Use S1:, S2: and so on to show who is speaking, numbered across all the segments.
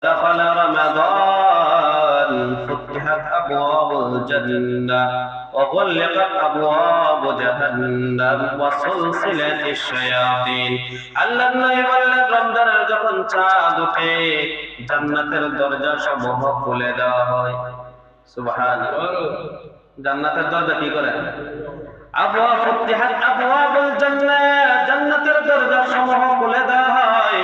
S1: دخل رمضان فتحت أبواب الجنة وغلقت أبواب جهنم وسلسلة الشياطين আল্লাহ নবী বললেন রমজানের যখন চাঁদ ওঠে জান্নাতের দরজা সমূহ খুলে দেওয়া হয়। সুবহানাল্লাহ। জান্নাতের দরজা কি করে? আবওয়াব ফুতিহাত আবওয়াবুল জান্নাহ, জান্নাতের দরজা সমূহ খুলে দেওয়া হয়।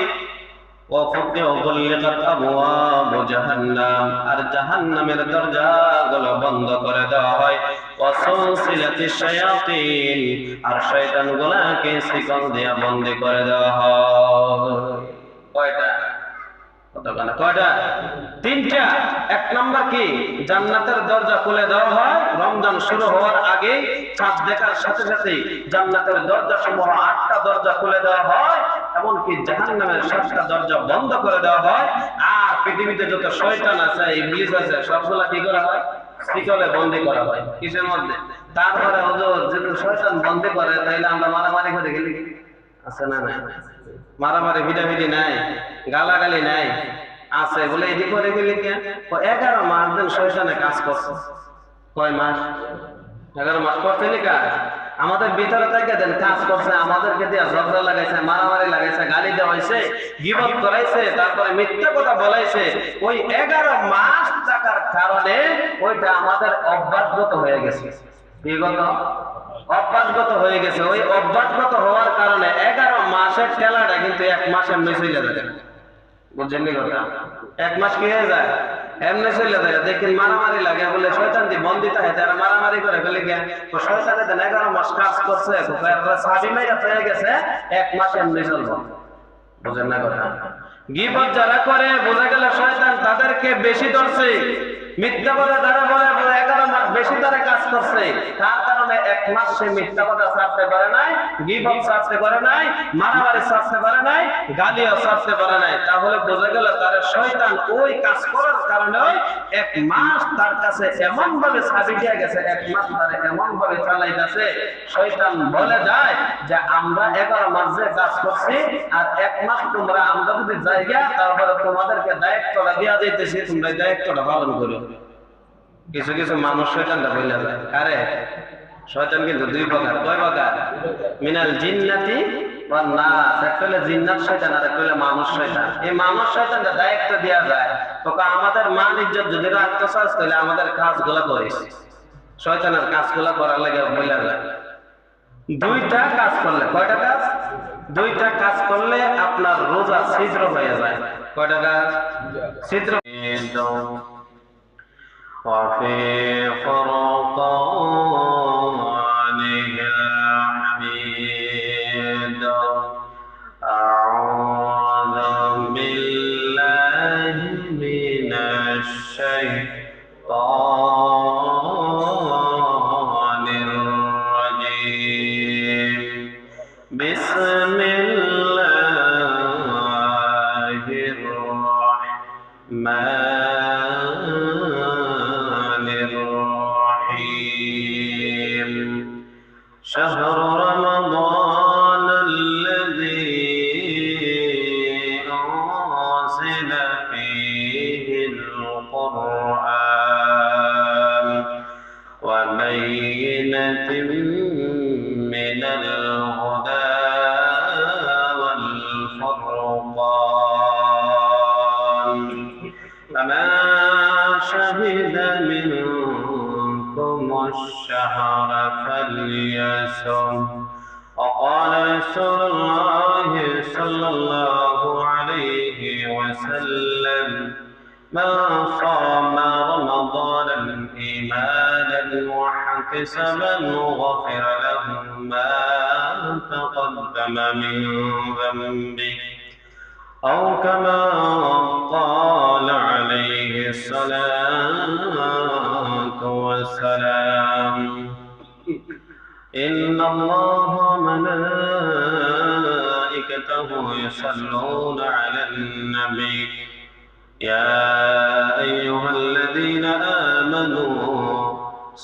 S1: وغلقت أبواب جهنم আর জাহান্নামের দরজাগুলো বন্ধ করে দেওয়া হয়। ওয়াসুলসিলাতিশ শায়াতিন আর শয়তানগুলোকে শিকল দিয়ে বন্দী করে দেওয়া হয়। কয়টা? কয়টা? তিনটা। এক নাম্বার কি? জান্নাতের দরজা খুলে দেওয়া হয় রমজান শুরু হওয়ার আগে, চাঁদ দেখার সাথে সাথে জান্নাতের দরজা সমূহ 8টা দরজা খুলে দেওয়া হয়, এমনকি জাহান্নামের 7টা দরজা বন্ধ করে দেওয়া হয়। আর পৃথিবীতে যত শয়তান আছে, ইবলিস আছে, সবগুলা কি করা হয়? শিকলে বন্দী করা হয়। কিসের মধ্যে? তারপরে হুজুর যদি শয়তান বন্দী করে তাহলে আমরা মারামারি করে গেলি আছে না? নাই মারামারি ভিটাভিটি নাই, গালাগালি নাই, আছে বলে এটি করে গেলি কেন? 11 মাস দিন শয়তানে কাজ করছে। কয় মাস? 11 মাস করছে নি কাজ। আমাদের ভিতরে থেকে দেন কাজ করছে, আমাদেরকে দিয়ে ঝগড়া লাগাইছে, মারামারি লাগাইছে, গালি দেওয়া হয়েছে, গীবত করাইছে, তারপরে মিথ্যা কথা বলাইছে। ওই 11 মাস থাকার কারণে ওইটা আমাদের অভ্যাসগত হয়ে গেছে। বিগত অভ্যাসগত হয়ে গেছে। ওই অভ্যাসগত হওয়ার কারণে 11 মাসের ঠেলাটা কিন্তু 1 মাসের মিশে যাবে। বুঝছেন নি কথা? 1 মাস কি হয়ে যায়? এমনি চলে যায়। দেখেন মারামারি লাগে বলে শয়তান দি বন্দিতা হয়, তারা মারামারি করে ফেলে গিয়ে তো শয়তানে দেন 11 মাস কাজ করছে, সাবি মেয়েরা হয়ে গেছে, 1 মাস এমনি চলবো। বুঝেন না কথা? গীবত যারা করে বোঝা গেল শয়তান তাদেরকে বেশি ধরছে। মিথ্যা কথা যারা বলে 11 মাস বেশি তারা কাজ করছে, তার কারণে 1 মাস সে মিথ্যা কথা ছাড়তে পারে নাই, গীবত ছাড়তে পারে নাই, মারামারি ছাড়তে পারে নাই, গালিও ছাড়তে পারে নাই। তাহলে বোঝা গেল তার শয়তান ওই কাজ করার কারণে 1 মাস তার কাছে এমন ভাবে ছাবি দিয়ে গেছে, 1 মাস তারা এমন ভাবে চালাইতেছে। শয়তান বলে যায় যে আমরা 11 মাস যে কাজ করছি আর 1 মাস তোমরা আমরা যদি জায়গা, তারপরে তোমাদেরকে দায়িত্বটা দেওয়া যাইতেছে, তোমরা দায়িত্বটা পালন করো। কিছু কিছু মানুষ শয়তানটা বলে যায়। আরে শয়তান কিন্তু 2 প্রকার। কয় প্রকার? মিনাল জিন্নাতি ওয়ান নাস। একটা হলো জিন্নাত শয়তান আর একটা হলো মানুষ শয়তান। এই মানুষ শয়তানটা দায়িত্ব দেওয়া যায়, তোকে আমাদের মান ইজ্জত যদি রাখতে চাস তাহলে আমাদের কাজগুলো করিস। শয়তানের কাজগুলো করার লাগে বলে যায়। 2টা কাজ করলে, কয়টা কাজ? 2টা কাজ করলে আপনার রোজা ছিদ্র হয়ে যায়। কয়টা কাজ? ছিদ্র। وفي فرقانه الحميد أعوذ بالله من الشيطان الرجيم بسم الله الرحمن شهر رمضان الذي أنزل فيه القرآن وبينة من الهدى والفرقان فمن شهد منكم الشهر فليصم. وقال رسول الله صلى الله عليه وسلم من صام رمضان إيمانا واحتسابا غفر له ما تقدم من ذنبه أو كما قال عليه الصلاة والسلام. إن الله وملائكته يصلون على النبي يا أيها الذين آمنوا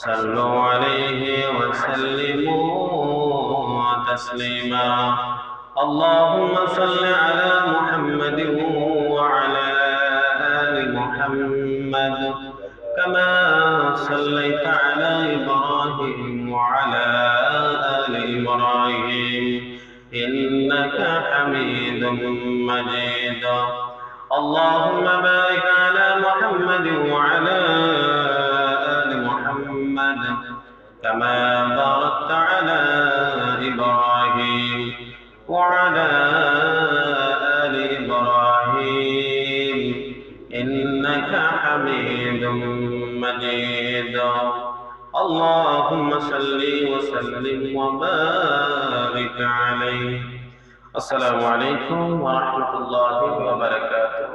S1: صلوا عليه وسلموا تسليما. اللهم صل على محمد وعلى محمد كما صليت على إبراهيم وعلى آل إبراهيم إنك حميد مجيد اللهم بارك على محمد وعلى آل محمد كما باركت على إبراهيم وعلى آل إبراهيم إنك حميد مجيد اللهم صل وسلم وبارك عليه السلام عليكم ورحمة الله وبركاته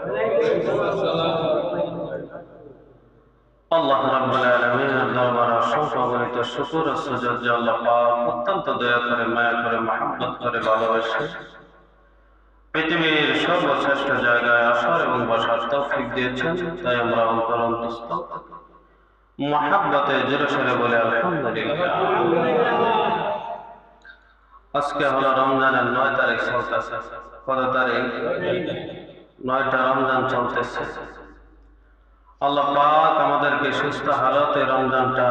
S1: আল্লাহ রাব্বুল আলামিনের দরবারে অসংখ্য অগণিত শুকর ও সুজুদ যে আল্লাহ পাক অত্যন্ত দয়া করে মায়া করে মহব্বত করে ভালোবাসে পৃথিবীর সর্বশ্রেষ্ঠ জায়গায় আসার এবং বসার তৌফিক দিয়েছেন তাই আমরা অন্তর অন্তস্থ মহব্বতে জোরে সোরে বলে আলহামদুলিল্লাহ। আজকে হলো রমজানের 9 তারিখ চলতেছে। কত তারিখ? 9টা রমজান চলতেছে। আল্লাহ পাক আমাদেরকে সুস্থ হালতে রমজানটা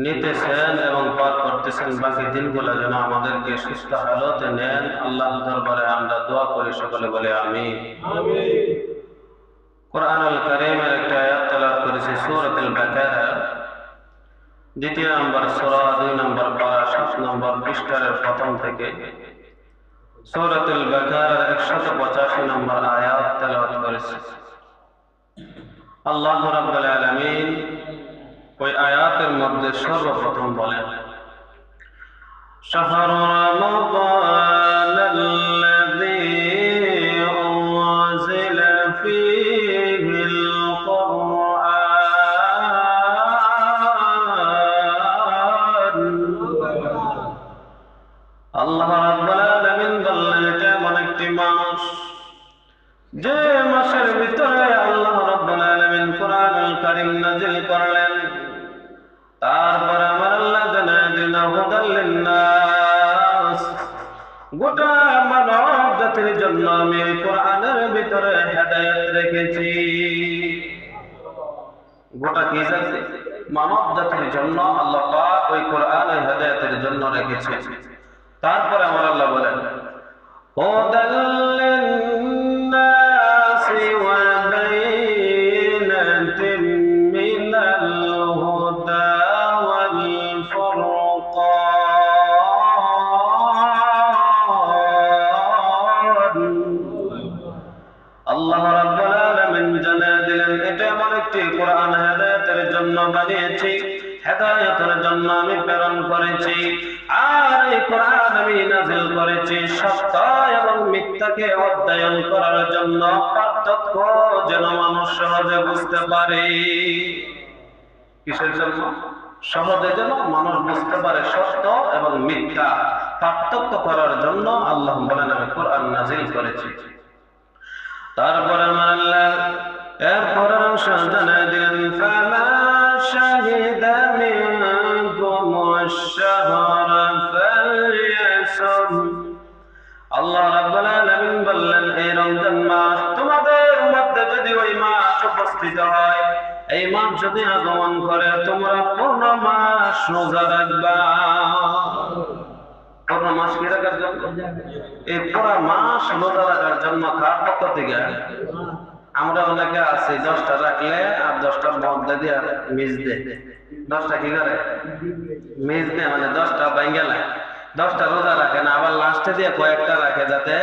S1: নিতেছেন এবং পার করতেছেন। বাকি দিনগুলো যেন আমাদেরকে সুস্থ হালতে নেন। আল্লাহর দরবারে আমরা দোয়া করি, সকলে বলে আমিন। কোরআনুল কারীমের একটা আয়াত তেলাওয়াত করেছি সূরাতুল বাকারা, 2 নম্বর সূরা 2 নম্বর পারা 7 নম্বর পৃষ্ঠার প্রথম থেকে সূরাতুল বাকারার 185 নম্বর আয়াত তেলাওয়াত করেছি। আল্লাহ রাব্বুল আলামিন ওই আয়াতের মধ্যে সর্বপ্রথম বলেন, শাহরু রমাদানাল্লাযী উনজিলা ফীহিল কুরআন। আল্লাহ রাব্বুল আলামিন বললেন, এটা এমন একটি মাস যে মাসের ভিতরে আল্লাহ রাব্বুল আলামিন কোরআনুল কারীম নাযিল করলেন। তারপর আমার আল্লাহ জানালেন হুদাল লিন্নাস, গোটা মানব জাতির জন্য আমি কোরআনের ভিতরে হেদায়েত রেখেছি। গোটা কি জাতি? মানব জাতির জন্য আল্লাহ পাক ওই কোরআনের হেদায়েতের জন্য রেখেছে। তারপর আমার আল্লাহ বলেন হুদাল লিন্নাস ওয়া বাইনাতিন মিনাল হুদা ওয়াল ফুরকান। আল্লাহ রাব্বুল আলামিন জানিয়ে দিলেন, এটা এমন একটি কোরআন হেদায়েতের জন্য বানিয়েছি, হেদায়েতের জন্য আমি প্রেরণ করেছি। আর এই কোরআন আমি নাযিল করেছি সত্য এবং মিথ্যাকে অধ্যয়ন করার জন্য, পার্থক্য যেন মানুষ সহজে বুঝতে পারে। কিসের জন্য? সহজে যেন মানুষ বুঝতে পারে সত্য এবং মিথ্যা পার্থক্য করার জন্য আল্লাহ বলেন আমি কোরআন নাযিল করেছি। তারপর আমার আল্লাহ এরপরের অংশ জানায় দিলেন, ফালা শাহিদা মিনকুম আশ-শাহরা ফালইয়াসুম। আল্লাহ রাব্বুল আলামিন বললেন, এই রমজান মাস তোমাদের মধ্যে যদি ওই মাস উপস্থিত হয়, এই মাস যদি আগমন করে, তোমরা পূর্ণ মাস রোজা রাখবা। পূর্ণ মাস কি রাখার জন্য? এই পুরো মাস রোজা রাখার জন্য কার পক্ষ থেকে? আমরা অনেকে আছি 10টা রাখলে আর 10টার মধ্যে দিয়ে মিস দেয়। 10টা কি করে? মিস দেয়, মানে 10টা বাইঙ্গা লাগে। 10টা রোজা রাখে না, আবার লাস্টে দিয়ে কয়েকটা রাখে যাতে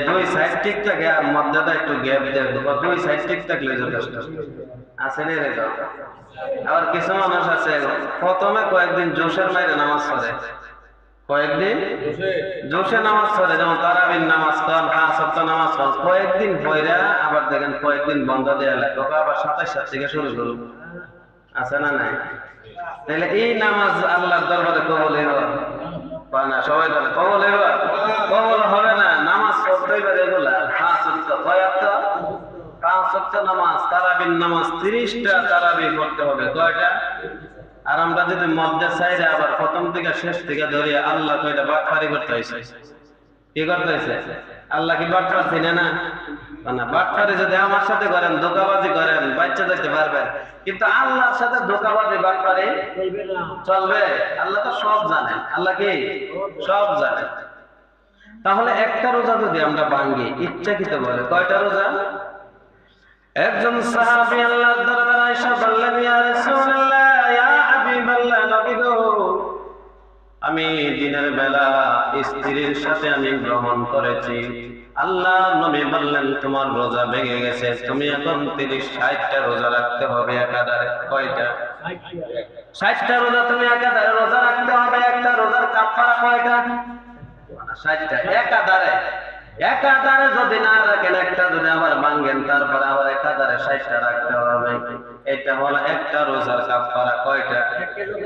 S1: 2 সাইড ঠিক থাকে আর মধ্যে একটু গ্যাপ দেয়। 2 সাইড ঠিক থাকলে যথেষ্ট। আছে রে রে। আবার কিছু মানুষ আছে প্রথমে কয়েকদিন জোশের মাইরে নামাজ পড়ে, কয়েকদিন জোশে নামাজ পড়ে, যেমন তারাবির নামাজ পড়েন, 5 ওয়াক্ত নামাজ পড়েন, কয়েকদিন পড়ে আবার দেখেন কয়েকদিন বন্ধ দেওয়া লাগে, আবার 27 থেকে শুরু করুন। আছে না নাই? তাহলে এই নামাজ আল্লাহর দরবারে কবুল হবে না? সবাই বলে কবুল হবে? কবুল হবে না। নামাজ পড়তেই পারে এগুলা 5 ওয়াক্ত, কয় ওয়াক্ত? 5 ওয়াক্ত নামাজ, তারাবির নামাজ 30টা তারাবি পড়তে হবে। কয়টা? আর আমরা যদি মধ্যে চাইলে আবার প্রথম থেকে শেষ থেকে ধরে আল্লাহ কয়টা বাটপারি করতে হয়েছে। কি করতে হয়েছে? আল্লাহ কি বাটপার চিনে না? মানে বাটপারি যদি আমার সাথে করেন, ধোঁকাবাজি করেন, বাচ্চা দেখতে পারবেন, কিন্তু আল্লাহর সাথে ধোঁকাবাজি বাটপারি চলবে? আল্লাহ তো সব জানেন। আল্লাহ কি সব জানেন? তাহলে একটা রোজা যদি আমরা ভাঙ্গি ইচ্ছাকৃত বলে, কয়টা রোজা? একজন সাহাবী আল্লাহর দরবারে আয়েশা বললেন, ইয়া রাসূলুল্লাহ, ইয়া হাবিবাল্লাহ, নবী গো, আমি দিনের বেলা স্ত্রীর সাথে আমি গ্রহণ করেছি। আল্লাহ নবী বললেন, তোমার রোজা ভেঙে গেছে, তুমি এখন 30-60টা রোজা রাখতে হবে একাধারে। কয়টা? 60টা রোজা তুমি একাধারে রোজা রাখতে হবে। একটা রোজার কাফারা কয়টা? 60টা একাধারে। একাধারে যদি না রাখেন, একটা যদি আবার ভাঙেন, তারপরে আবার একাধারে 60টা রাখতে হবে। এটা হলো একটা রোজার কাফারা। কয়টা?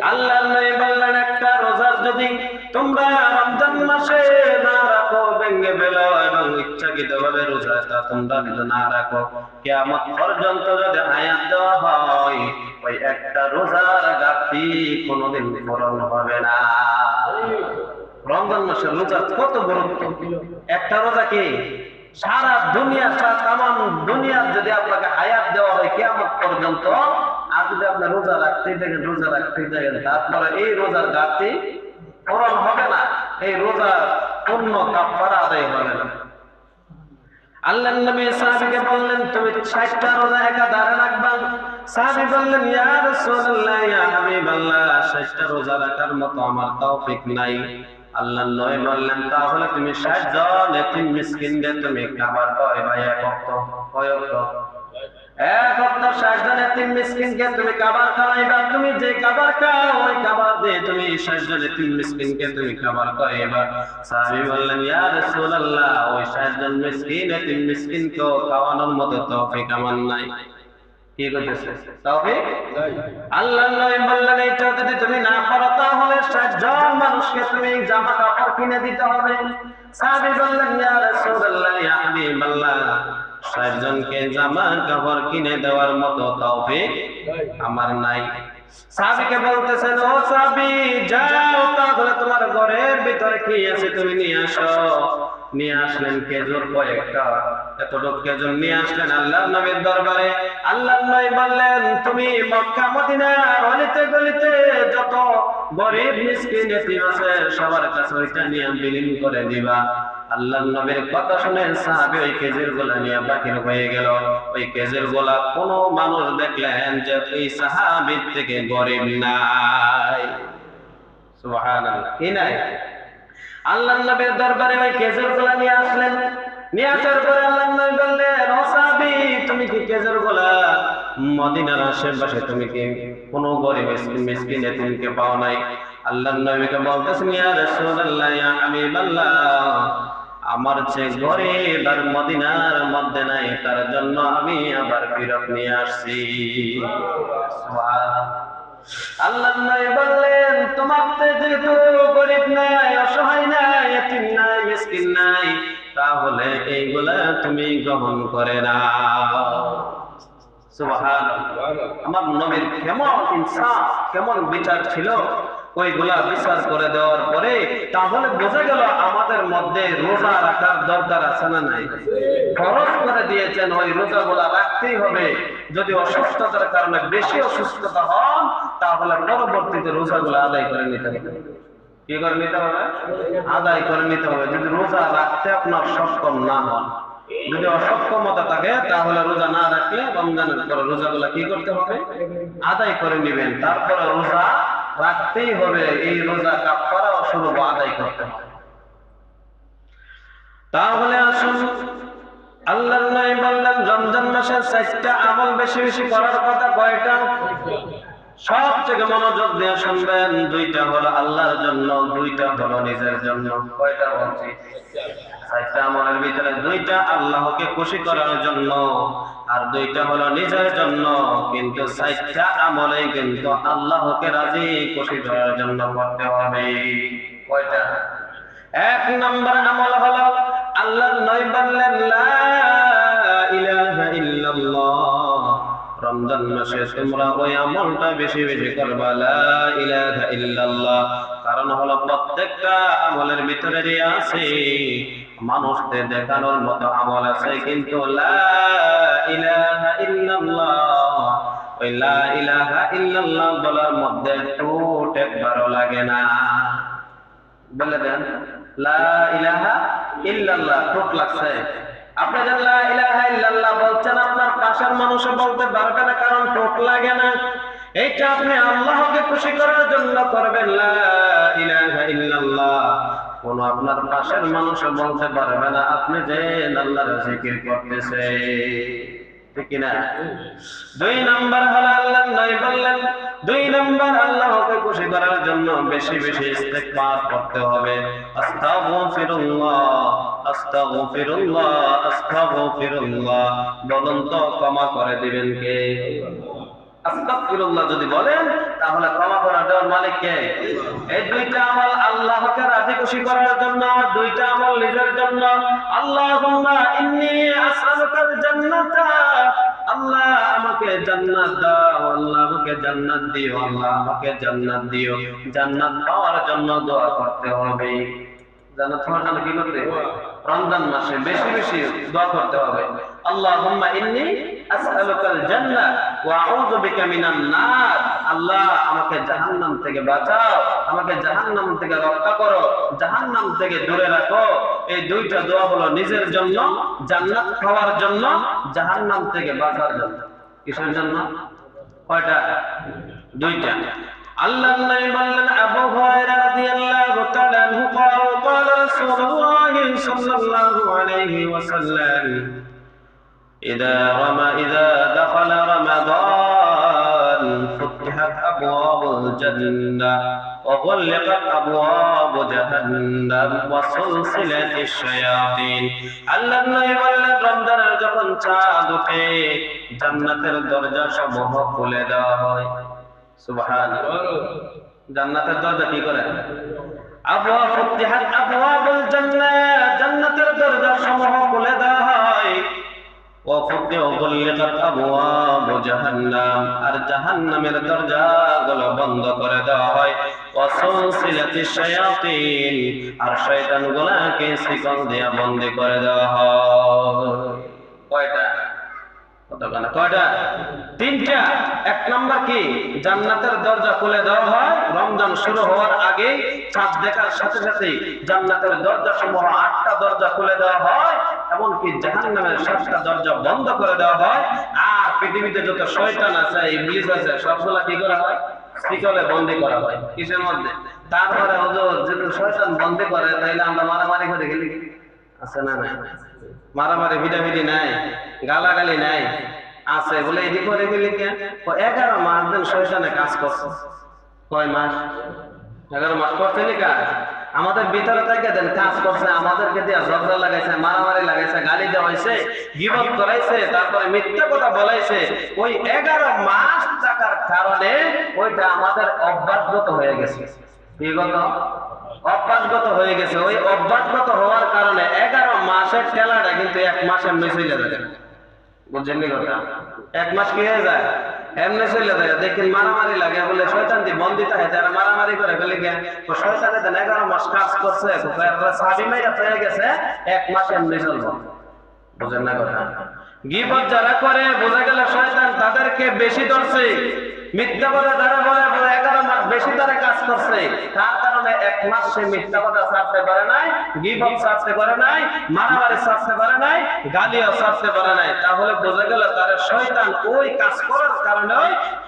S1: আল্লাহর নবী বললেন, একটা রোজার যদি তোমরা রমজান মাসে না রাখো, ভেঙে ফেলো এবং ইচ্ছাকৃতভাবে রোজাটা তোমরা যদি না রাখো, কিয়ামত পর্যন্ত যদি হায়াত দেওয়া হয়, ওই একটা রোজার ঘাটতি কোনোদিন পূরণ হবে না। রমজান মাসের রোজা কত গুরুত্ব! একটা রোজা কি সারা দুনিয়া, তামাম দুনিয়ার যদি আপনাকে হায়াত দেওয়া হয় কিয়ামত পর্যন্ত, আর যদি আপনি রোজা রাখতেই থাকেন, রোজা রাখতেই থাকেন, তারপরে এই রোজার ঘাটতি পূরণ হবে না, এই রোজার পূর্ণ কাফারা আদায় হবে না। আল্লাহর নবী সাহাবীকে বললেন, তুমি 60টা রোজা একাধারে রাখবা। সাহাবী বললেন, ইয়া রাসূলুল্লাহ, ইয়া হাবিবাল্লাহ, 60টা রোজা রাখার মতো আমার তৌফিক নাই। আল্লাহর নবী বললেন, তাহলে তুমি 60 জন এতিম মিসকিনদের তুমি খাবার খাওয়াইবা এক ওয়াক্ত। কয় ওয়াক্ত? এক ওয়াক্ত 60 জন এতিম মিসকিনকে তুমি খাবার খাওয়াইবা। তুমি যে খাবার খাও ওই খাবার দিয়ে তুমি 60 জন এতিম মিসকিনকে তুমি খাবার খাওয়াইবা। সাহাবী বললেন, ইয়া রাসূলুল্লাহ, ওই 60 জন মিসকিন এতিম মিসকিনকে খাওয়ানোর মতো তৌফিক আমার নাই। কি কইতেছে? তৌফিক নাই। আল্লাহর নবী বললেন, এটা যদি তুমি না পারো, তাহলে 60 জন মানুষকে তুমি জামা কাপড় কিনে দিতে হবে। সাহাবী বললেন, ইয়া রাসূলুল্লাহ, ইয়া হাবিবাল্লাহ, 60 জনকে জামা কাপড় কিনে দেওয়ার মতো তৌফিক আমার নাই। সাহাবীকে বলতেছেন, ও সাহাবী, যাও তাহলে তোমার ঘরের ভিতরে কি আছে তুমি নিয়ে আসো। নিয়ে আসলেন খেজুর কয়েকটা, এতটুকু খেজুর নিয়ে আসলেন আল্লাহর নবীর দরবারে। আল্লাহর নবী বললেন, তুমি মক্কা মদিনার অলিতে গলিতে যত গরিব মিসকিন এতিম আছে সবার কাছে ওইটা নিয়ে বিলীন করে দিবা। আল্লাহর নবীর কথা শুনে সাহাবী ওই খেজুরগুলা নিয়ে বাকির হয়ে গেল। ওই খেজুরগুলা কোনো মানুষ দেখলেন যে এই সাহাবীর থেকে গরিব নাই। সুবহানাল্লাহ, কি নাই? আল্লাহর নবীর দরবারে ওই খেজুরগুলা নিয়ে আসলেন। নিয়ে আসার পরে আল্লাহর নবী বললেন, ও সাহাবী, তুমি কি খেজুরগুলা মদিনার আশেপাশে তুমি কি কোনো গরিব মিসকিন এতিমকে পাও নাই? আল্লাহর নবীকে বলতেছেন, ইয়া রাসূলুল্লাহ, ইয়া হাবিবাল্লাহ, আমার যে গরিব আর মদিনার মধ্যে নাই, তার জন্য আমি আবার ফিরত নিয়ে আসছি। আল্লাহর নবী বললেন, তোমার যেহেতু গরিব নাই, অসহায় নাই, এতিম নাই, মিসকিন নাই, তাহলে এইগুলা তুমি গ্রহণ করে নাও। সুবহানাল্লাহ। আমার নবীর কেমন ইনসাফ, কেমন বিচার ছিল! ওইগুলা বিচার করে দেওয়ার পরে তাহলে বোঝা গেল আমাদের মধ্যে রোজা রাখার দরকার আছে না নাই? ফরজ করে দিয়েছেন, ওই রোজাগুলা রাখতেই হবে। যদি অসুস্থতার কারণে বেশি অসুস্থতা হন, তাহলে পরবর্তীতে রোজাগুলা আদায় করে নিতে হবে। কি করে নিতে হবে? আদায় করে নিতে হবে। যদি রোজা রাখতে আপনার সক্ষম না হন, যদি অসক্ষমতা থাকে, তাহলে রোজা না রাখলে রমজানের পরে রোজাগুলা কি করতে হবে? আদায় করে নেবেন। তারপরে রোজা রাখতেই হবে। এই রোজা কাফারা স্বরূপ আদায় করতে হবে। তাহলে আসুন, আল্লাহর নবী বললেন, রমজান মাসে 4টা আমল বেশি বেশি করার কথা। কয়টা? সবথেকে মনোযোগ দিয়ে শুনবেন। 2টা হলো আল্লাহর জন্য, 2টা হলো নিজের জন্য। কয়টা বলছি? 4টা আমলের ভিতরে 2টা আল্লাহকে খুশি করার জন্য, আর 2টা হলো নিজের জন্য। কিন্তু 4টা আমলে কিন্তু আল্লাহকে রাজি খুশি করার জন্য করতে হবে। কয়টা? 1 নম্বর আমল হলো আল্লাহর নবী বললেন, লা ইলাহা ইল্লাল্লাহ। রমজান মাসে তোমরা ওই আমলটা বেশি বেশি করবা, লা ইলাহা ইল্লাল্লাহ। কারণ হলো প্রত্যেকটা আমলের ভিতরে আছে মানুষদের দেখানোর মতো আমল আছে, কিন্তু লা ইলাহা ইল্লাল্লাহ, ওই লা ইলাহা ইল্লাল্লাহ বলার মধ্যে ঠোঁট একবারও লাগে না। বলে দেন লা ইলাহা ইল্লাল্লাহ, ঠোঁট লাগছে। আপনি যখন লা ইলাহা ইল্লাল্লাহ বলছেন, আপনার পাশের মানুষও বলতে পারবে না, কারণ ঠোঁট লাগে না। এইটা আপনি আল্লাহকে খুশি করার জন্য করবেন লা ইলাহা ইল্লাল্লাহ। কোন আপনার পাশের মানুষও বলতে পারবে না আপনি যে আল্লাহর জিকির করতেছে, ঠিক কি না? 2 নাম্বার হলো আল্লাহর নবী বললেন, 2 নাম্বার আল্লাহকে খুশি করার জন্য বেশি বেশি ইস্তিগফার করতে হবে। আস্তাগফিরুল্লাহ, আস্তাগফিরুল্লাহ, আস্তাগফিরুল্লাহ। বলুন তো ক্ষমা করে দিবেন কে? আস্তাগফিরুল্লাহ যদি বলেন তাহলে ক্ষমা করে দেওয়ার মালিক কে? এই 2টা আমল আল্লাহকে রাজি খুশি করার জন্য, আর 2টা আমল নিজের জন্য। আল্লাহুম্মা ইন্নী আসআলুকাল জান্নাতা, আল্লাহ আমাকে জান্নাত দাও, আল্লাহ আমাকে জান্নাত দিও, আল্লাহ আমাকে জান্নাত দিও। জান্নাত পাওয়ার জন্য দোয়া করতে হবে। জান্নাত পাওয়ার জন্য কি করতে হবে? রমজান মাসে বেশি বেশি দোয়া করতে হবে। আল্লাহুম্মা ইন্নী আসআলুকাল জান্নাহ ওয়া আউযু বিকা মিনান নার, আল্লাহ আমাকে জাহান্নাম থেকে বাঁচাও, আমাকে জাহান্নাম থেকে রক্ষা করো, জাহান্নাম থেকে দূরে রাখো। এই 2টা দোয়া হলো নিজের জন্য, জান্নাত পাওয়ার জন্য, জাহান্নাম থেকে বাঁচার জন্য। কিসের জন্য? কয়টা? 2টা। আল্লাহর নবী বললেন, আবু হুরায়রা রাদিয়াল্লাহু তাআলা আনহু قال رسول الله صلى الله عليه وسلم إذا دخل رمضان فتحت أبواب الجنة وغلقت أبواب جهنم وسلسلت الشياطين। আল্লাহর নবী বললেন, রমজানের যখন চাঁদ ওঠে জান্নাতের দরজা সমূহ খুলে দেওয়া হয়। সুবহানাল্লাহ। জান্নাতের দরজা কি করে? আবওয়াব ফুতিহাত আবওয়াবুল জান্নাহ, জান্নাতের দরজা সমূহ খুলে দেওয়া হয়। ওয়া ফুতিহাত আবওয়াবু জাহান্নাম, আর জাহান্নামের দরজাগুলো বন্ধ করে দেওয়া হয়। ওয়া সুলসিলাতিশ শায়াতিন, আর শয়তানগুলোকে শিকল দিয়ে বন্দী করে দেওয়া হয়। কয়টা? কয়টা? 3টা। 1 নাম্বার কি? জান্নাতের দরজা খুলে দেওয়া হয়। রমজান শুরু হওয়ার আগে চাঁদ দেখার সাথে সাথে জান্নাতের দরজা সমূহ 8টা দরজা খুলে দেওয়া হয়, এমনকি জাহান্নামের 7টা দরজা বন্ধ করে দেওয়া হয়। আর পৃথিবীতে যত শয়তান আছে, ইবলিস আছে, সবগুলা কি করা হয়? শিকলে বন্দী করা হয়। কিসের মধ্যে? তারপরে হুজুর যদি শয়তান বন্দী করে তাহলে আমরা মারামারি করে গেলি আছে না? নাই মারামারি ভিড়াভিড়ি নাই, গালাগালি নাই, আছে বলে এদি করে গেলি কে? 11 মাস দিন শয়তানে কাজ করছে। কয় মাস? 11 মাস করছে নি কাজ। আমাদের ভিতরে থেকে দেন কাজ করছে, আমাদেরকে দিয়ে ঝগড়া লাগাইছে, মারামারি লাগাইছে, গালি দেওয়া হয়েছে, গীবত করাইছে, তারপরে মিথ্যা কথা বলাইছে। ওই 11 মাস থাকার কারণে ওইটা আমাদের অভ্যাসগত হয়ে গেছে। বিগত অভ্যাসগত হয়ে গেছে। ওই অভ্যাসগত হওয়ার কারণে 11 মাসের ঠেলাটা কিন্তু 1 মাসে এমনি চলে যায়। বুঝছেন নি কথা? 1 মাস কি হয়ে যায়? এমনি চলে যায়। দেখেন মারামারি লাগে বলে শয়তান দিয়ে বন্দিত হয়, তারা মারামারি করে ফেলে গিয়ে শয়তানে 11 মাস কাজ করছে, সাবি মাইরা হয়ে গেছে, 1 মাস এমনি চলবো। বুঝেন না কথা? গীবত যারা করে বোঝা গেল শয়তান তাদেরকে বেশি ধরছে। মিথ্যা কথা যারা বলে 11 মাস বেশি তারা কাজ করছে, তার কারণে 1 মাস সে মিথ্যা কথা ছাড়তে পারে নাই, গীবত ছাড়তে পারে নাই, মারামারি ছাড়তে পারে নাই, গালিও ছাড়তে পারে নাই। তাহলে বোঝা গেল তার শয়তান ওই কাজ করার কারণে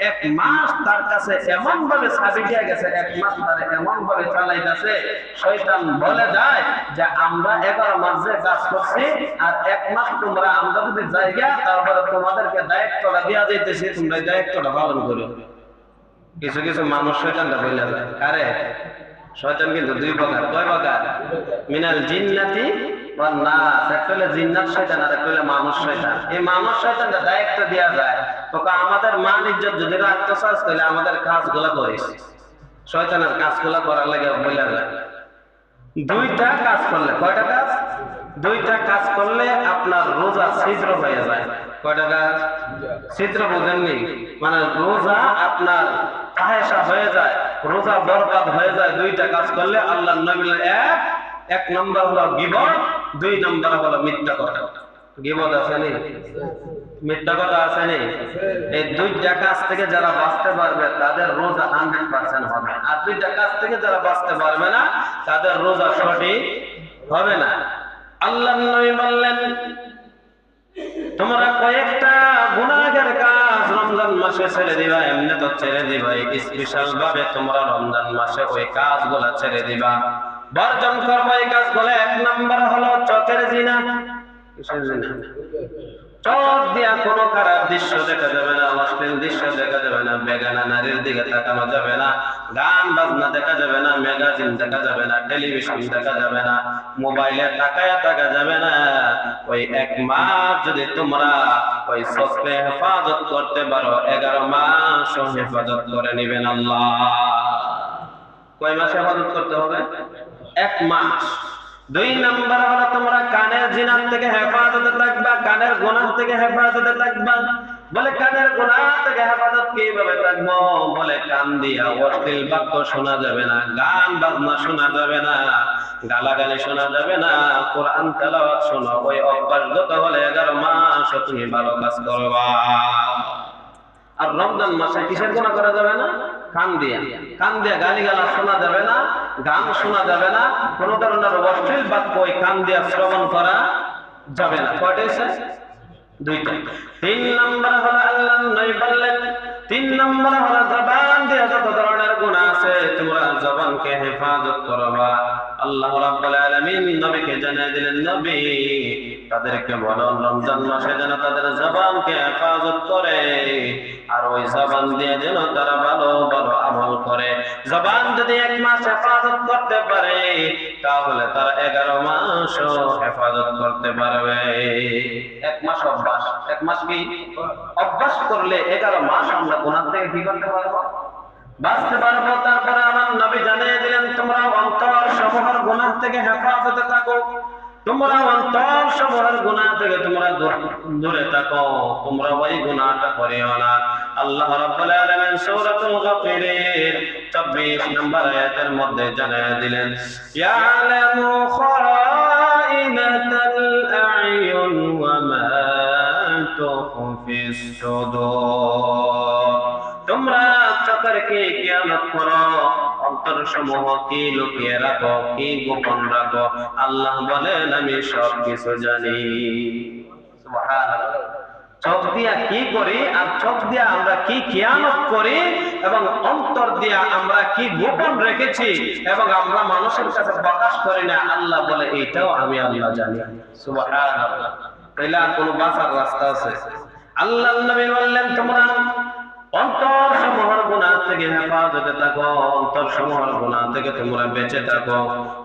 S1: 1 মাস তার কাছে এমন ভাবে ছাবি দিয়ে গেছে, 1 মাস তার এমন ভাবে চালাইতেছে। শয়তান বলে যায় যে আমরা 11 মাস যে কাজ করছি, আর 1 মাস তোমরা আমরা যদি জায়গা, তারপরে তোমাদেরকে দায়িত্বটা দেওয়া যাইতেছে, তোমরা দায়িত্বটা পালন করো। কিছু কিছু মানুষ শয়তানটা বইলা যায়। কারে? শয়তান কিন্তু 2 প্রকার। কয় প্রকার? মিনাল জিন্নাতি ওয়ান নাস। একটা হলো জিন্নাত শয়তান, আর একটা হলো মানুষ শয়তান। এই মানুষ শয়তানটা দায়িত্ব দেওয়া যায়, তোকে আমাদের মান ইজ্জত যদি রাখতে চাস তাহলে আমাদের কাজগুলো করিস। শয়তানের কাজগুলো করার লাগে বইলা যায়। 2টা কাজ করলে, কয়টা কাজ? 2টা কাজ করলে আপনার রোজা ছিদ্র হয়ে যায়। কয়টা কাজ? ছিদ্র বুঝেননি? মানে রোজা আপনার ফাহেসা হয়ে যায়, রোজা বরবাদ হয়ে যায় 2টা কাজ করলে। আল্লাহর নবী এক নম্বর হলো গীবত, 2 নম্বর হলো মিথ্যা কথা। গীবত আছে নি? মিথ্যা কথা আছে নি? এই দুইটা কাজ থেকে যারা বাঁচতে পারবে তাদের রোজা 100% হবে, আর দুইটা কাজ থেকে যারা বাঁচতে পারবে না তাদের রোজা সঠিক হবে না। আল্লাহর নবী বললেন, তোমরা কয়েকটা গুনাহের কাজ রমজান মাসে ছেড়ে দিবা, এমনি তো ছেড়ে দিবা, স্পেশাল ভাবে তোমরা রমজান মাসে ওই কাজগুলো ছেড়ে দিবা, বর্জন করবা এই কাজগুলো। 1 নাম্বার হলো চোখের জিনা। কিসের জিনা? চোখ দিয়া কোনো খারাপ দৃশ্য দেখা যাবে না, অশ্লীল দৃশ্য দেখা যাবে না, বেগানা নারীর দিকে তাকানো যাবে না, গান বাজনা দেখা যাবে না, ম্যাগাজিন দেখা যাবে না, টেলিভিশন দেখা যাবে না, মোবাইলে তাকায়া থাকা যাবে না। ওই 1 মাস যদি তোমরা ওই চোখকে হেফাজত করতে পারো, 11 মাস হেফাজত করে নিবেন আল্লাহ। কয় মাস হেফাজত করতে হবে? 1 মাস। 2 নাম্বার হলো তোমরা কানের জিনার থেকে হেফাজতে থাকবা, কানের গুনাহ থেকে হেফাজতে থাকবা। বলে কানের গুনাহ থেকে হেফাজত কিভাবে থাকবো? বলে কান দিয়া অশ্লীল বাক্য শোনা যাবে না, গান বাজনা শোনা যাবে না, গালাগালি শোনা যাবে না, কোরআন তেলাওয়াত শোনা। ওই অভ্যাসগত হলে 11 মাস তুমি ভালো কাজ করবা। আর রমজান মাসে কিসের গুনাহ করা যাবে না? কান দিয়া গালিগালাজ শোনা যাবে না, গান শোনা যাবে না, কোন ধরনের অশ্লীল বাক্য ওই কান দিয়া শ্রবণ করা যাবে না। কয়টা আছে? 2টা। 3 নাম্বার হলো আল্লাহ নবী বললেন, 3 নাম্বার হলো জবান দিয়ে যত ধরনের গুনাহ আছে তোমরা জবানকে হেফাজত করবা। আল্লাহ রাব্বুল আলামিন নবীকে জানিয়ে দিলেন, নবী তাদেরকে বলো রমজান মাসে যেন তাদের জবানকে হেফাজত করে, আর ওই জবান দিয়ে যেন তারা ভালো ভালো আমল করে। জবান যদি 1 মাস হেফাজত করতে পারে তাহলে তারা 11 মাসও হেফাজত করতে পারবে। 1 মাস অভ্যাস, 1 মাস কি অভ্যাস করলে 11 মাস আমরা গুনাহ থেকে কি করতে পারবো? বাঁচতে পারবো। তারপরে আমার নবী জানিয়ে দিলেন, তোমরা অন্তর সমূহের গুনাহ থেকে হেফাজতে থাকো, তোমরা অন্তর সমূহের গুনাহ থেকে তোমরা দূরে থাকো, তোমরা ওই গুনাহটা করিও না। আল্লাহ রাব্বুল আলামিন সূরাতুল গাফিরের 24 নম্বর আয়াতের মধ্যে জানিয়ে দিলেন, ইয়ালামু খাইনাতাল আ'য়ুন ওয়া মা তুখফিস সুদূর। তোমরা চোখের কি কিয়ামত করো, অন্তর সমূহ কি লুকিয়ে রাখো, কি গোপন রাখো, আল্লাহ বলেন আমি সব কিছু জানি। সুবহানাল্লাহ। চোখ দিয়া কি করি আর চোখ দিয়া আমরা কি কিয়ামত করি এবং অন্তর দিয়া আমরা কি গোপন রেখেছি এবং আমরা মানুষের কাছে প্রকাশ করি না, আল্লাহ বলে এইটাও আমি আল্লাহ জানি। সুবহানাল্লাহ। তাইলে আর কোনো বাঁচার রাস্তা আছে? আল্লাহর নবী বললেন, তোমরা অন্তর সমূহের গুনাহ থেকে হেফাজতে থাকো, অন্তর সমূহের গুনাহ থেকে তোমরা বেঁচে থাকো।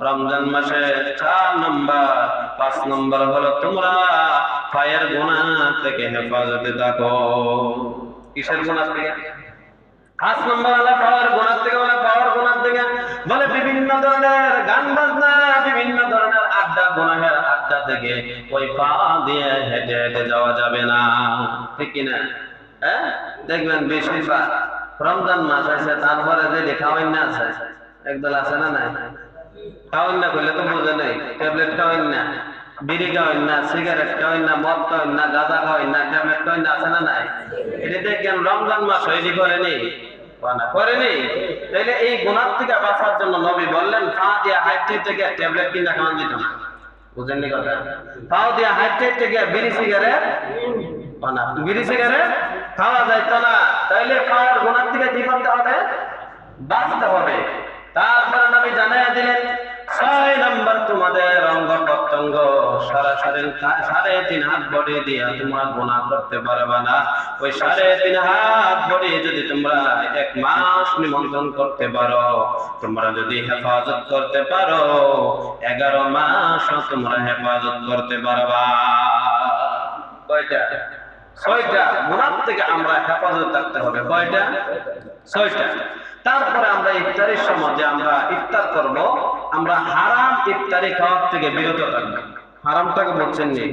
S1: রমজান মাসে 4 নম্বর 5 নম্বর হলো তোমরা পায়ের গুনাহ থেকে হেফাজতে থাকো। কিসের গুনাহ থেকে? 5 নম্বর হলো পায়ের গুনাহ থেকে। বলে পায়ের গুনাহ থেকে বলে বিভিন্ন ধরনের গান বাজনা, বিভিন্ন ধরনের আড্ডা, গুনাহের আড্ডা থেকে ওই পা দিয়ে হেঁটে হেঁটে যাওয়া যাবে না। ঠিক কিনা? হ্যাঁ, দেখবেন বেশিরভাগ রমজান মাস আছে তারপরে যে খাওয়াই না আছে, একদল আছে না নাই? খাওয়াই না করলে তো বুঝে নেই, ট্যাবলেট খাওয়াই না, বিড়ি খাওয়াই না, সিগারেট খাওয়াই না, মদ খাওয়াই না, গাঁজা খাওয়াই না, ট্যাবলেট খাওয়াই না, আছে না নাই? এটা দেখেন রমজান মাস হয়নি করেনি, করেনি। তাইলে এই গুনাহ থেকে বাঁচার জন্য নবী বললেন, পা দিয়ে হাঁটতে থেকে ট্যাবলেট কিনা খাওয়ান দিত না। বুঝেননি কথা? পা দিয়ে হাঁটতে থেকে বিড়ি সিগারেট বিড়ি সিগারেট খাওয়া যাইতো না। তাইলে খাওয়ার গুনাহ থেকে কি করতে হবে? বাঁচতে হবে। তারপরে নবী জানিয়ে দিলেন, 6 নম্বর তোমাদের অঙ্গ প্রত্যঙ্গ সরাসরি 3.5 হাত বডি দিয়ে তোমরা গুনাহ করতে পারবে না। ওই 3.5 হাত বডি যদি তোমরা 1 মাস নিমন্ত্রণ করতে পারো, তোমরা যদি হেফাজত করতে পারো, 11 মাস তোমরা হেফাজত করতে পারবা। কয়টা? 6টা গুনাহ থেকে আমরা হেফাজত থাকতে হবে। কয়টা? 6টা। তারপরে আমরা ইফতারের সময় যে আমরা ইফতার করব, আমরা হারাম ইফতারি খাওয়ার থেকে বিরত থাকব। হারামটাকে বলছেন নি,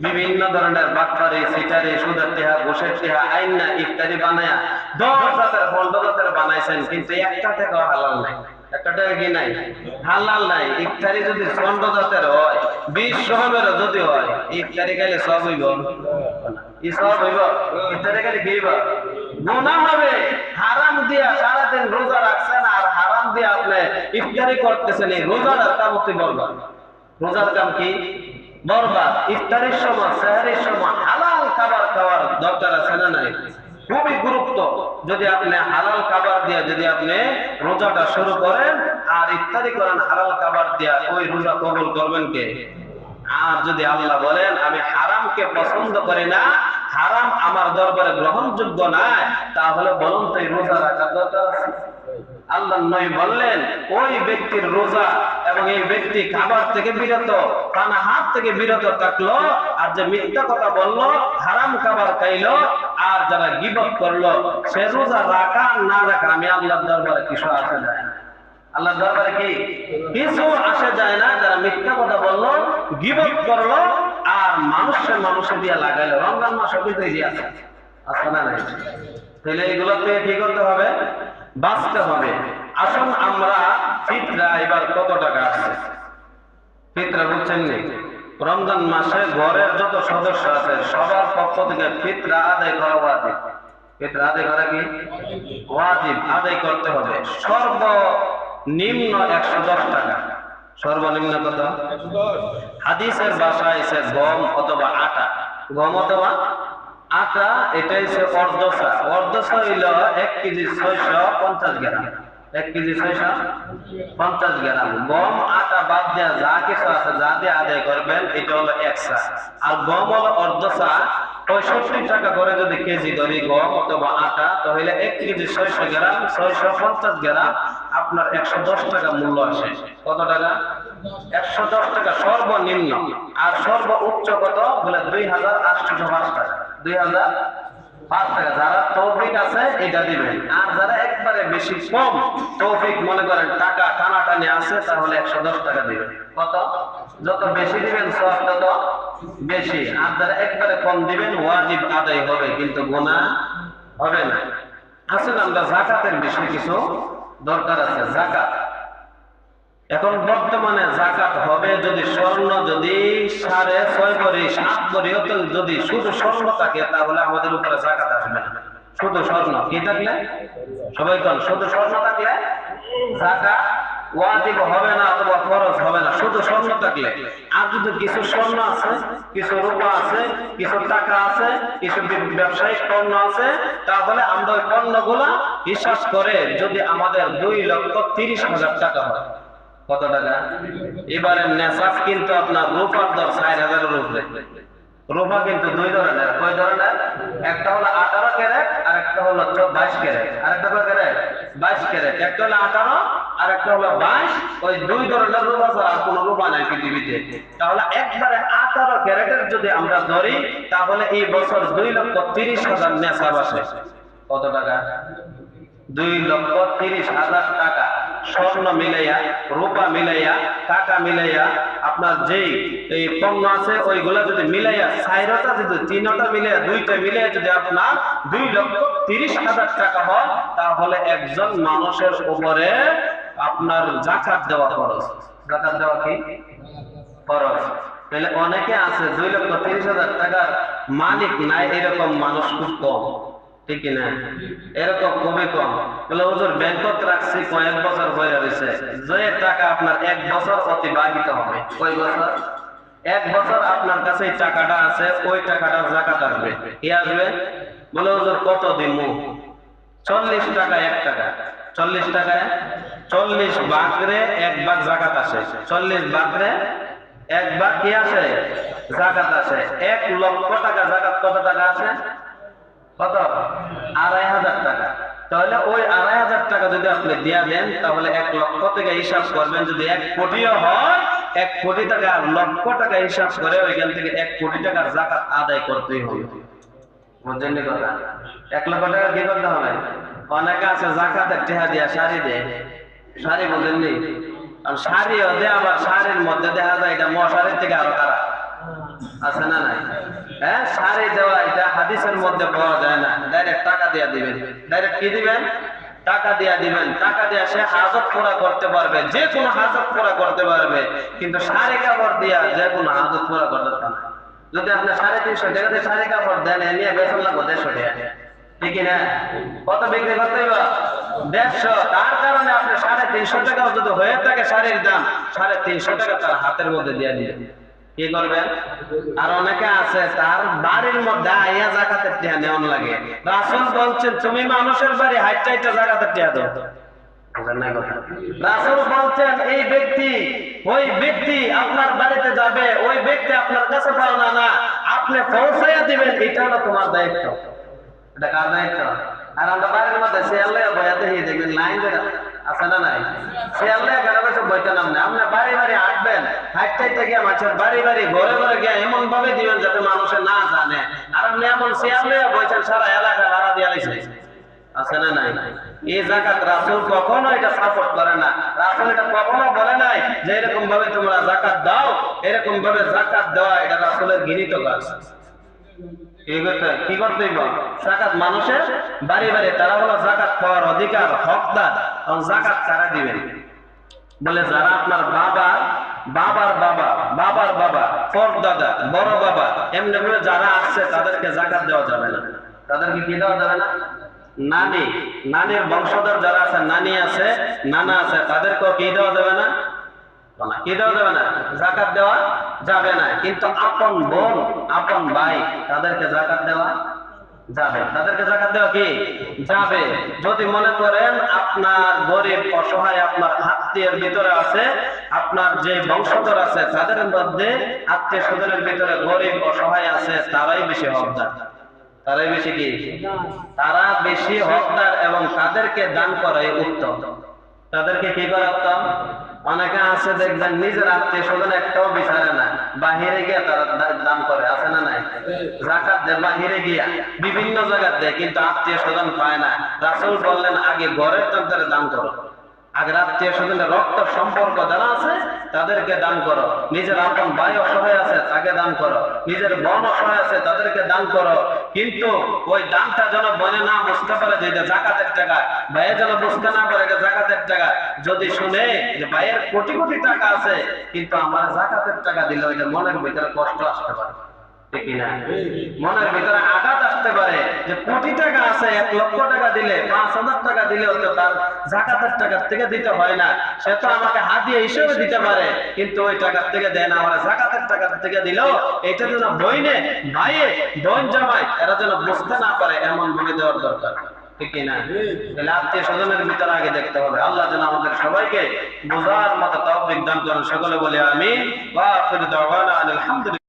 S1: বিভিন্ন ধরনের বাটপারি, সিটারি, সুদের টিহা, ঘুষের টিহা আইন না ইফতারি বানায়া 10 জাতের 15 জাতের বানাইছেন, কিন্তু একটা টাকাও হালাল নাই। একটা টাকা কি নাই? হালাল নাই। ইফতারি যদি 15 জাতের হয় 20 রকমের যদি হয় ইফতারি খাইলে সব হইব ই সব হইব ইফতারি খাইলে কি হইব গুনাহ হবে হারাম দিয়া সারাদিন রোজা রাখছেন আর হারাম দিয়া আপনি ইফতারি করতেছেন এই রোজার কাম কি বরবাদ রোজার কাম কি বরবাদ ইফতারির সময় সেহরির সময় হালাল খাবার খাওয়ার দরকার আছে না নাই খুবই গুরুত্ব যদি আপনি হালাল খাবার দিয়ে যদি আপনি রোজাটা শুরু করেন আর ইফতারি করেন হালাল খাবার দিয়ে ওই রোজা কবুল করবেন কে আর যদি আল্লাহ বলেন আমি হারামকে পছন্দ করি না হারাম আমার দরবারে গ্রহণযোগ্য নয় তাহলে বলুন তো এই রোজা রাখার দরকার আছে আল্লাহ নবী বললেন ওই ব্যক্তির রোজা এবং এই ব্যক্তি খাবার থেকে বিরত পানা হাত থেকে বিরত থাকলো আর যে মিথ্যা কথা বললো হারাম খাবার খাইলো আর যারা গীবত করলো সে রোজা রাখা না রাখা আমি আল্লাহর দরবারে কিছু আসে যায় না আল্লাহর দরবারে কি কিছু আসে যায় না যারা মিথ্যা কথা বললো গীবত করলো আর মানুষে দিয়ে লাগাইলো রমজান মাসে বিদায় দিয়ে আছে না নাই তাহলে এগুলোতে কি করতে হবে বাঁচতে হবে আসুন আমরা ফিতরা এবার কত টাকা আছে ফিতরা বুঝছেন নি রমজান মাসে ঘরের যত সদস্য আছে সবার পক্ষ থেকে ফিতরা আদায় করা ওয়াজিব ফিতরা আদায় করা কি ওয়াজিব আদায় করতে হবে সর্বনিম্ন 110 টাকা সর্বনিম্ন কত হাদিসের ভাষায় এসে গম অথবা আটা গম অথবা আটা এটাই সে অর্ধসা হইল 1 কেজি 650 গ্রাম 1 কেজি 650 গ্রাম গম আটা বাদ দেওয়া যা কিছু আছে যা দিয়ে আদায় করবেন এটা হলো 1 সা আর গম হলো অর্ধসা 65 টাকা করে যদি কেজি ধরি গম অথবা আটা তাহলে 1 কেজি 600 গ্রাম 650 গ্রাম আপনার 110 টাকা মূল্য আসে কত টাকা 110 টাকা সর্বনিম্ন আর সর্বোচ্চ কত বলে 2805 টাকা 2005 টাকা যারা তৌফিক আছে এটা দিবেন আর যারা একবারে বেশি কম তৌফিক মনে করেন টাকা টানাটানি আছে তাহলে 110 টাকা দিবেন কত যত বেশি দিবেন সব তত বেশি আর যারা একবারে কম দিবেন ওয়াজিব আদায় হবে কিন্তু গুনাহ হবে না আসলে আমরা যাকাতের বিষয়ে কিছু দরকার আছে যাকাত এখন বর্তমানে যাকাত হবে যদি স্বর্ণ যদি 6.5 ভরি 7 ভরি যদি শুধু স্বর্ণ থাকে তাহলে আমাদের উপরে যাকাত আসবে না শুধু স্বর্ণ কি থাকলে সবাই কোন শুধু স্বর্ণ থাকলে যাকাত ওয়াজিব হবে না অথবা ফরজ হবে না শুধু স্বর্ণ থাকলে আর যদি কিছু স্বর্ণ আছে কিছু রূপা আছে কিছু টাকা আছে কিছু ব্যবসায়িক পণ্য আছে তাহলে আমরা ওই পণ্যগুলা হিসাব করে যদি আমাদের 2,30,000 টাকা হয় কত টাকা এবারে নেশাব কিন্তু আপনার রূপার দর 4,000 এর উপরে রূপা কিন্তু দুই ধরনের কয় ধরনের একটা হলো 18 ক্যারেট আর একটা হলো 22 ক্যারেট আর একটা কয় ক্যারেট 22 ক্যারেট একটা হলো 18 আর একটা হলো 22 ওই দুই ধরনের রূপা ছাড়া আর কোনো রূপা নাই পৃথিবীতে তাহলে একবারে 18 ক্যারেটের যদি আমরা ধরি তাহলে এই বছর 2,30,000 নেশাব আসে কত টাকা 2,30,000 টাকা স্বর্ণ মিলাইয়া রূপা মিলাইয়া টাকা মিলাইয়া আপনার যেই এই পণ্য আছে ওইগুলা যদি মিলাইয়া 4টা যদি 3টা মিলাইয়া 2টা মিলাইয়া যদি আপনার 2,30,000 টাকা হয় তাহলে একজন মানুষের উপরে আপনার যাকাত দেওয়া ফরজ যাকাত দেওয়া কি ফরজ তাহলে অনেকে আছে 2,30,000 টাকার মালিক নাই এরকম মানুষ খুব কম ঠিক না এরকম খুবই কম বলে হুজুর ব্যাংকত রাখছি কয়েক বছর হয়ে রয়েছে যে টাকা আপনার 1 বছর অতিবাহিত হবে কয় বছর 1 বছর আপনার কাছে এই টাকাটা আছে ওই টাকাটার যাকাত আসবে কি আসবে বলে হুজুর কত দিমু 40 টাকা 1 টাকা 40 টাকায় 40 ভাগরে 1 ভাগ যাকাত আসে 40 ভাগরে 1 ভাগ কি আসে যাকাত আসে 1 লক্ষ টাকা যাকাত কত টাকা আছে কত 2,500 টাকা তাহলে ওই 2,500 টাকা যদি আপনি দিয়া দেন তাহলে 1 লক্ষ থেকে হিসাব করবেন যদি 1 কোটিও হয় 1 কোটি টাকা লক্ষ টাকা হিসাব করে ওইখান থেকে 1 কোটি টাকার যাকাত আদায় করতেই হবে বুঝছেন নি কথা 1 লক্ষ টাকা কি করতে হবে অনেকে আছে যাকাতের টাকা দিয়া শাড়ি দেয় শাড়ি বুঝেন নি আর শাড়িও দেয় আবার শাড়ির মধ্যে দেখা যায় এটা মশারির থেকে আরো খারাপ আছে না নাই হ্যাঁ শাড়ি দেওয়া এটা হাদিসের মধ্যে পাওয়া যায় না ডাইরেক্ট টাকা দিয়ে দিবেন ডাইরেক্ট কি দিবেন টাকা দিয়া দিবেন, টাকা দিয়া সে হাজত পুরা করতে পারবে, যে কোনো হাজত পুরা করতে পারবে, কিন্তু শাড়ি কাপড় দিয়া যে কোনো হাজত পুরা করতে পারবে না। যদি আপনি 350 টাকাতে শাড়ি কাপড় দেন, এ নিয়ে বেতন লাগবে 150 টাকা, ঠিক না? কত বিক্রি করতে হবে? 150। তার কারণে আপনি 350 টাকাও যদি হয়ে থাকে শাড়ির দাম, 350 টাকা তার হাতের মধ্যে দিয়ে দিবেন। কি করবেন? আর অনেকে আছে তার বাড়ির মধ্যে আইয়া যাকাতের টাকা নেওয়ান লাগে। রাসূল বলছেন তুমি মানুষের বাড়ি হাইটা হাইটা যাকাতের টাকা দাও। রাসূল বলছেন এই ব্যক্তি, ওই ব্যক্তি আপনার বাড়িতে যাবে, ওই ব্যক্তি আপনার কাছে পাওনা না, আপনি পৌঁছাইয়া দিবেন, এটা হলো তোমার দায়িত্ব। এটা কার দায়িত্ব? আর আমরা বাড়ির মধ্যে শেয়ালে বয়াতে দেখবেন লাইন ধরে আছে না নাই? শেয়ালে ঘরে সব বইতে নাম না, আপনি বাড়ি বাড়ি হাঁটবেন, হাঁটতে গিয়ে মানুষের বাড়ি বাড়ি ঘরে ঘরে গিয়ে এমন ভাবে দিবেন যাতে মানুষে না জানে। আর আপনি এমন শেয়ালে বইছেন সারা এলাকা ভাড়া দিয়ে আইছে, আছে না নাই? এই যাকাত রাসূল কখনো এটা সাপোর্ট করে না। রাসূল এটা কখনো বলে নাই যে এরকম ভাবে তোমরা যাকাত দাও, এরকম ভাবে যাকাত দেওয়া এটা রাসূলের ঘৃণিত কাজ। কি করতে হইব? যাকাত মানুষের বাড়ি বাড়ি, তারা হলো যাকাত পাওয়ার অধিকার, হকদার। যাকাত কারা দিবেন? বলে যারা আপনার বাবার বাবার বাবা, বাবার বাবা, পরদাদা, বড় বাবা, এমনি ভাবে যারা আছে তাদেরকে যাকাত দেওয়া যাবে না। তাদেরকে কি দেওয়া যাবে না? নানি, নানির বংশধর যারা আছে, নানি আছে, নানা আছে, তাদেরকেও কি দেওয়া যাবে না? কি দেওয়া যাবে না? যাকাত দেওয়া যাবে না। কিন্তু আপন বোন, আপন ভাই, তাদেরকে যাকাত দেওয়া যাবে। তাদেরকে যাকাত দেওয়া কি যাবে? যদি মনে করেন আপনার গরিব অসহায় আপনার আত্মীয়ের ভিতরে আছে, আপনার যে বংশধর আছে তাদের মধ্যে আত্মীয় স্বজনের ভিতরে গরিব অসহায় আছে, তারাই বেশি হকদার। তারাই বেশি কি? তারা বেশি হকদার, এবং তাদেরকে দান করাই উত্তম। তাদেরকে কি করা উত্তম? অনেকে আছে দেখবেন নিজের আত্মীয় স্বজন একটাও বিচারে না, বাহিরে গিয়ে তারা দান করে, আছে না নাই? যাকাত দেয় বাহিরে গিয়া, বিভিন্ন জায়গায় দেয়, কিন্তু আত্মীয় স্বজন পায় না। রাসূল বললেন আগে ঘরের তন্ত্রে দান করো, আগে আত্মীয় স্বজনের রক্ত সম্পর্ক যারা আছে তাদেরকে দান করো। নিজের আপন ভাই অসহায় আছে তাকে দান করো, নিজের বোন অসহায় আছে তাদেরকে দান করো। কিন্তু ওই দানটা যেন বনে না বুঝতে পারে যে এটা যাকাতের টাকা, ভাইয়ে যেন বুঝতে না পারে এটা যাকাতের টাকা। যদি শুনে যে ভাইয়ের কোটি কোটি টাকা আছে কিন্তু আমার যাকাতের টাকা দিলে ওইটা মনের ভিতরে কষ্ট আসতে পারে, ঠিক না? মনের ভিতরে আঘাত আসতে পারে যে কোটি টাকা আছে, 1 লক্ষ টাকা দিলে, 5,000 টাকা দিলেও তো তার যাকাতের টাকা থেকে দিতে হয় না, সে তো আমাকে হাদিয়া হিসেবে দিতে পারে, কিন্তু ওই টাকা থেকে দেয় না, আমার যাকাতের টাকা থেকে দিলেও এটা যেন বইনে ভাইয়ে বোন জামাই এরা যেন বুঝতে না পারে, এমন ভাবে দেওয়ার দরকার, ঠিক না? তাহলে আত্মীয় স্বজনের ভিতরে আগে দেখতে হবে। আল্লাহ যেন আমাদের সবাইকে বোঝার মতো তৌফিক দান করেন। সকলে বলে আমিন। ওয়া আখিরু দাওয়ানা আলহামদুলিল্লাহ।